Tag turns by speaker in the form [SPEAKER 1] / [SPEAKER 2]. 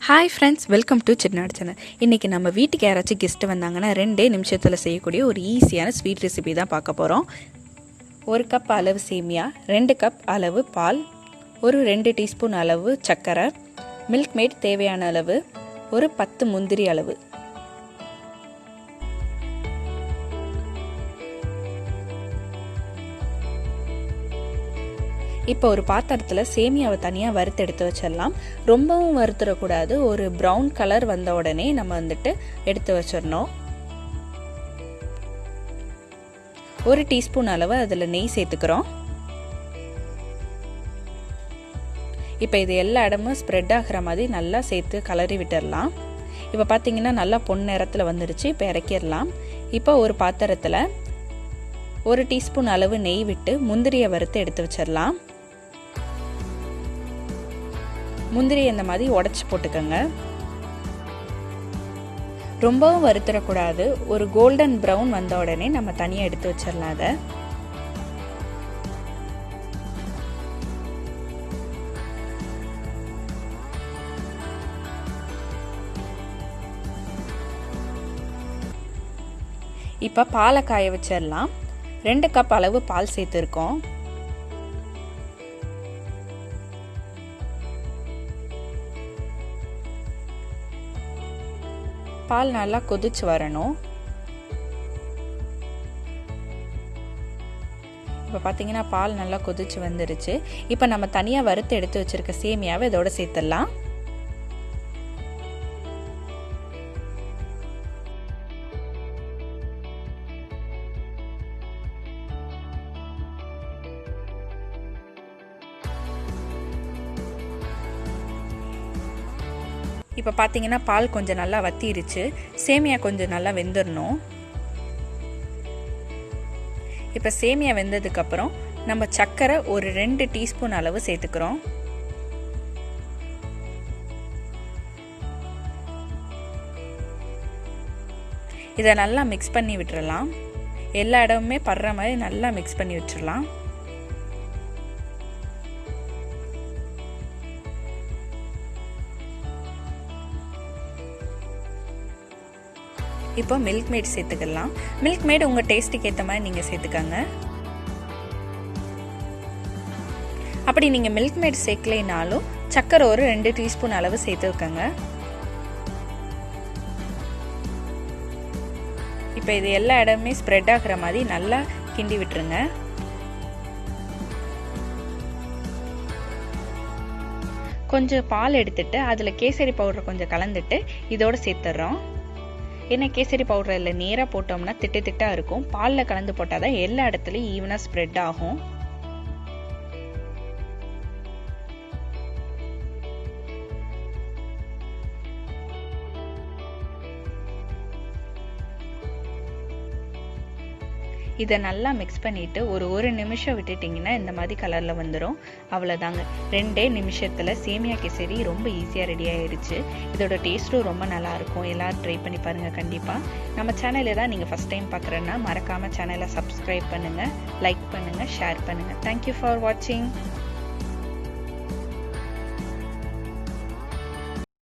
[SPEAKER 1] Hi friends, welcome to Chettinad channel. இன்றைக்கி நம்ம வீட்டுக்கு யாராச்சும் கெஸ்ட்டு வந்தாங்கன்னா 2 நிமிஷத்தில் செய்யக்கூடிய ஒரு ஈஸியான ஸ்வீட் ரெசிபி தான் பார்க்க போகிறோம். 1 கப் அளவு சேமியா, 2 கப் அளவு பால், ஒரு 2 டீஸ்பூன் அளவு சர்க்கரை, மில்க் மேட் தேவையான அளவு, ஒரு 10 முந்திரி அளவு. இப்போ ஒரு பாத்திரத்தில் சேமியாவை தனியாக வறுத்து எடுத்து வச்சிடலாம். ரொம்பவும் வறுத்துடக்கூடாது. ஒரு ப்ரௌன் கலர் வந்த உடனே நம்ம எடுத்து வச்சிடணும். 1 டீஸ்பூன் அளவு அதில் நெய் சேர்த்துக்கிறோம். இப்போ இது எல்லா இடமும் ஸ்ப்ரெட் ஆகிற மாதிரி நல்லா சேர்த்து கலரி விட்டுடலாம். இப்போ பார்த்தீங்கன்னா நல்லா பொன்னிறத்தில் வந்துடுச்சு. இப்போ இறக்கிடலாம். இப்போ ஒரு பாத்திரத்தில் 1 டீஸ்பூன் அளவு நெய் விட்டு முந்திரியை வறுத்து எடுத்து வச்சிடலாம். முந்திரி இந்த மாதிரி உடைச்சி போட்டுக்கோங்க. ரொம்பவும் வறுத்துடக்கூடாது. ஒரு கோல்டன் ப்ரௌன் வந்த உடனே நம்ம தனியாக எடுத்து வச்சிடலாம். அதை இப்போ பாலை காய வச்சிடலாம். 2 கப் அளவு பால் சேர்த்துருக்கோம். பால் நல்லா கொதிச்சு வரணும். இப்போ பார்த்தீங்கன்னா பால் நல்லா கொதிச்சு வந்துருச்சு. இப்போ நம்ம தனியாக வறுத்து எடுத்து வச்சிருக்க சேமியாவை இதோட சேர்த்துடலாம். இப்போ பார்த்தீங்கன்னா பால் கொஞ்சம் நல்லா வத்திருச்சு. சேமியா கொஞ்சம் நல்லா வெந்துடணும். இப்போ சேமியா வெந்ததுக்கப்புறம் நம்ம சர்க்கரை ஒரு 2 டீஸ்பூன் அளவு சேர்த்துக்கிறோம். இதை நல்லா மிக்ஸ் பண்ணி விட்டுறலாம். எல்லா இடமுமே படுற மாதிரி நல்லா மிக்ஸ் பண்ணி விட்டுறலாம். இப்போ மில்க் மேட் சேர்த்துக்கலாம். மில்க் மேட் உங்கள் டேஸ்ட்டுக்கு ஏற்ற மாதிரி நீங்கள் சேர்த்துக்கங்க. அப்படி நீங்கள் மில்க் மேட் சேர்க்கலைனாலும் சர்க்கரை ஒரு 2 டீஸ்பூன் அளவு சேர்த்துக்கங்க. இப்போ இது எல்லா இடமுமே ஸ்ப்ரெட் ஆகிற மாதிரி நல்லா கிண்டி விட்டுருங்க. கொஞ்சம் பால் எடுத்துட்டு அதில் கேசரி பவுடர் கொஞ்சம் கலந்துட்டு இதோட சேர்த்துட்றோம். ஏன்னா கேசரி பவுடர் இல்லை நேராக போட்டோம்னா திட்டு திட்டாக இருக்கும். பாலில் கலந்து போட்டால் தான் எல்லா இடத்துலையும் ஈவனாக ஸ்ப்ரெட் ஆகும். இதை நல்லா மிக்ஸ் பண்ணிவிட்டு ஒரு நிமிஷம் விட்டுட்டிங்கன்னா இந்த மாதிரி கலரில் வந்துடும். அவ்வளோதாங்க. 2 நிமிஷத்தில் சேமியா கேசரி ரொம்ப ஈஸியாக ரெடி ஆகிடுச்சு. இதோட டேஸ்ட்டும் ரொம்ப நல்லாயிருக்கும். எல்லோரும் ட்ரை பண்ணி பாருங்கள் கண்டிப்பாக. நம்ம சேனலில் தான் நீங்கள் ஃபஸ்ட் டைம் பார்க்குறேன்னா மறக்காமல் சேனலை சப்ஸ்கிரைப் பண்ணுங்கள், லைக் பண்ணுங்கள், ஷேர் பண்ணுங்கள். தேங்க்யூ ஃபார் வாட்சிங்.